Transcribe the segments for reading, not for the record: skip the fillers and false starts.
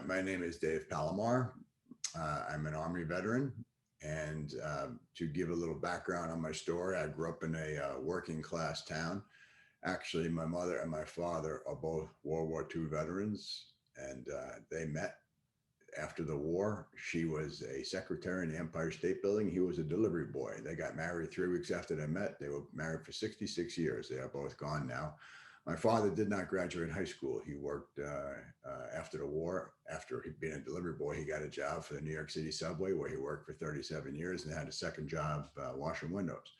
my name is Dave Palamar. I'm an Army veteran. And to give a little background on my story, I grew up in a working class town. Actually, my mother and my father are both World War II veterans, and they met after the war. She was a secretary in the Empire State Building. He was a delivery boy. They got married 3 weeks after they met. They were married for 66 years. They are both gone now. My father did not graduate high school. He worked after the war. After he'd been a delivery boy, he got a job for the New York City subway where he worked for 37 years and had a second job washing windows.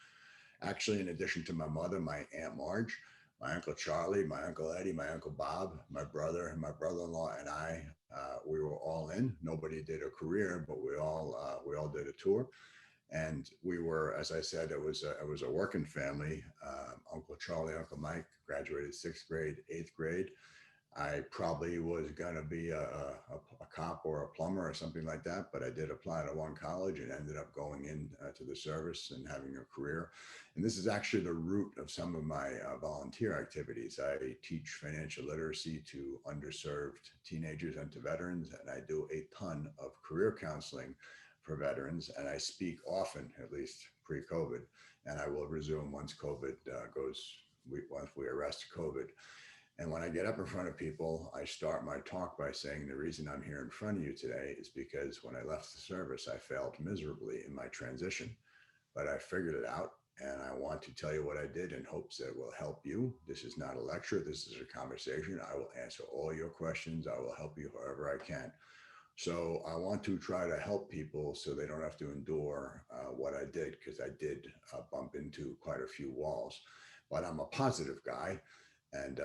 Actually, in addition to my mother, my Aunt Marge, my Uncle Charlie, my Uncle Eddie, my Uncle Bob, my brother, and my brother-in-law, and I, we were all in. Nobody did a career, but we all did a tour. And we were, as I said, it was a working family. Uncle Charlie, Uncle Mike graduated sixth grade, eighth grade. I probably was going to be a cop or a plumber or something like that, but I did apply to one college and ended up going in to the service and having a career. And this is actually the root of some of my volunteer activities. I teach financial literacy to underserved teenagers and to veterans, and I do a ton of career counseling for veterans. And I speak often, at least pre-COVID, and I will resume once COVID once we arrest COVID. And when I get up in front of people, I start my talk by saying the reason I'm here in front of you today is because when I left the service, I failed miserably in my transition, but I figured it out. And I want to tell you what I did in hopes that it will help you. This is not a lecture. This is a conversation. I will answer all your questions. I will help you however I can. So I want to try to help people so they don't have to endure what I did, because I did bump into quite a few walls. But I'm a positive guy. And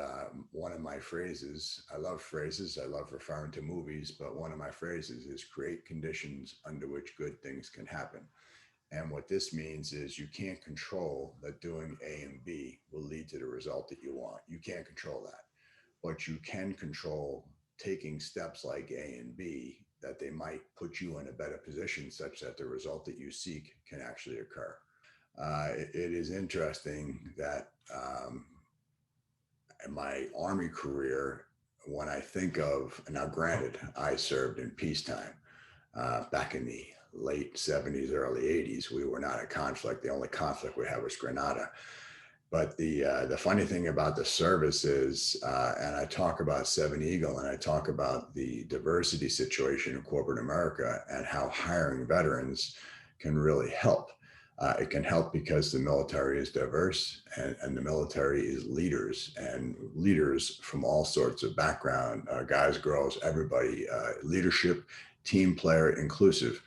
one of my phrases, I love phrases, I love referring to movies, but one of my phrases is create conditions under which good things can happen. And what this means is you can't control that doing A and B will lead to the result that you want. You can't control that, but you can control taking steps like A and B that they might put you in a better position such that the result that you seek can actually occur. It is interesting that in my Army career, when I think of, now granted, I served in peacetime back in the late 70s, early 80s. We were not a conflict. The only conflict we had was Grenada. But the funny thing about the service is, and I talk about Seven Eagle and I talk about the diversity situation in corporate America and how hiring veterans can really help. It can help because the military is diverse, and the military is leaders, and leaders from all sorts of background, guys, girls, everybody, leadership, team player, inclusive.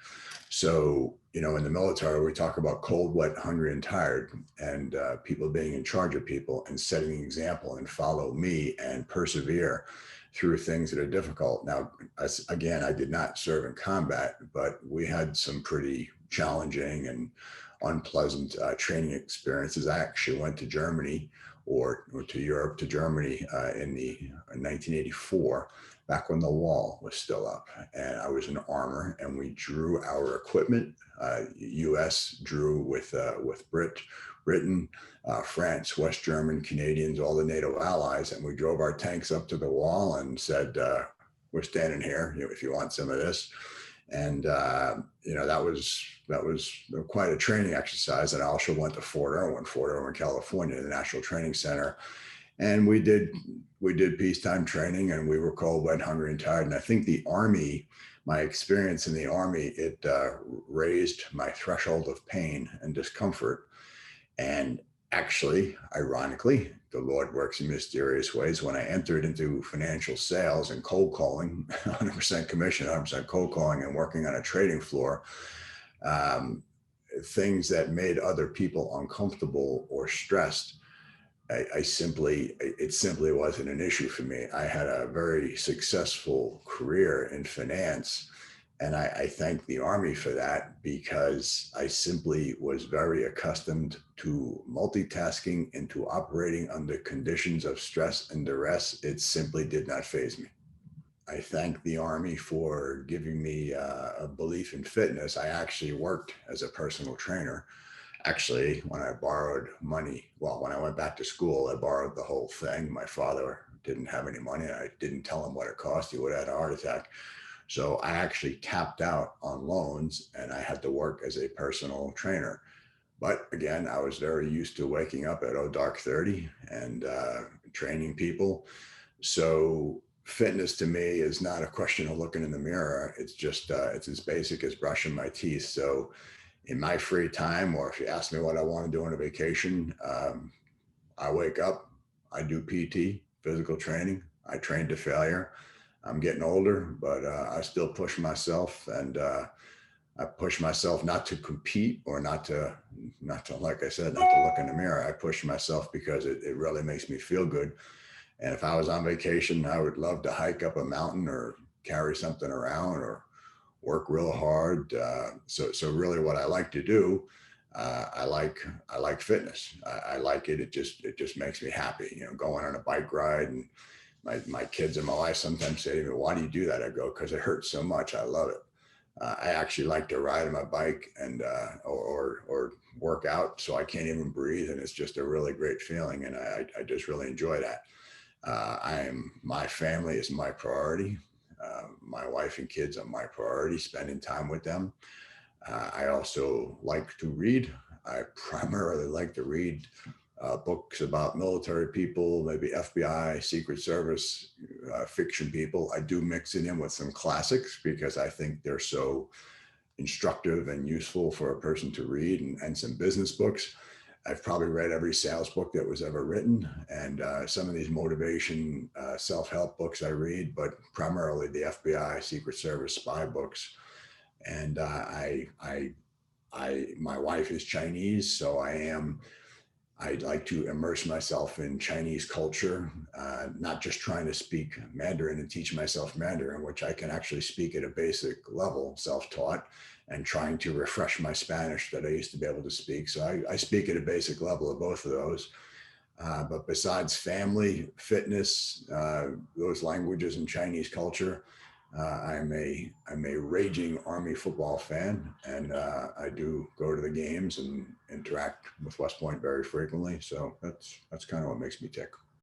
So, in the military, we talk about cold, wet, hungry, and tired, and people being in charge of people and setting an example and follow me and persevere through things that are difficult. Now, again, I did not serve in combat, but we had some pretty challenging and unpleasant training experiences. I actually went to Germany or to Europe, to Germany in 1984, back when the wall was still up, and I was in armor, and we drew our equipment. U.S. drew with Britain, France, West German, Canadians, all the NATO allies, and we drove our tanks up to the wall and said, "We're standing here. If you want some of this." And that was quite a training exercise. And I also went to Fort Irwin, California, the National Training Center, and we did peacetime training, and we were cold, wet, hungry, and tired. And I think the Army, my experience in the Army, it raised my threshold of pain and discomfort. And actually, ironically, the Lord works in mysterious ways. When I entered into financial sales and cold calling, 100% commission, 100% cold calling, and working on a trading floor, um, things that made other people uncomfortable or stressed, it simply wasn't an issue for me. I had a very successful career in finance, and I thank the Army for that, because I simply was very accustomed to multitasking and to operating under conditions of stress and duress. It simply did not faze me. I thank the Army for giving me a belief in fitness. I actually worked as a personal trainer. Actually, when I borrowed money, well, when I went back to school, I borrowed the whole thing. My father didn't have any money. I didn't tell him what it cost. He would have had a heart attack. So I actually tapped out on loans and I had to work as a personal trainer. But again, I was very used to waking up at dark 30 and training people. So fitness to me is not a question of looking in the mirror. It's just it's as basic as brushing my teeth. So in my free time, or if you ask me what I want to do on a vacation, I wake up, I do PT, physical training. I train to failure. I'm getting older, but I still push myself, and I push myself not to compete or not to, like I said, not to look in the mirror. I push myself because it really makes me feel good. And if I was on vacation, I would love to hike up a mountain or carry something around or work real hard. So really, what I like to do, I like fitness. I like it. It just makes me happy. Going on a bike ride, and my kids and my wife sometimes say to me, "Why do you do that?" I go, "Because it hurts so much. I love it." I actually like to ride on my bike and or work out so I can't even breathe, and it's just a really great feeling, and I just really enjoy that. My family is my priority. My wife and kids are my priority. Spending time with them. I also like to read. I primarily like to read books about military people, maybe FBI, Secret Service, fiction people. I do mix it in with some classics because I think they're so instructive and useful for a person to read, and some business books. I've probably read every sales book that was ever written, and some of these motivation, self-help books I read, but primarily the FBI, Secret Service, spy books. And my wife is Chinese, so I like to immerse myself in Chinese culture, not just trying to speak Mandarin and teach myself Mandarin, which I can actually speak at a basic level, self-taught, and trying to refresh my Spanish that I used to be able to speak. So I speak at a basic level of both of those. But besides family, fitness, those languages and Chinese culture, I'm a raging Army football fan, and I do go to the games and interact with West Point very frequently. So that's kind of what makes me tick.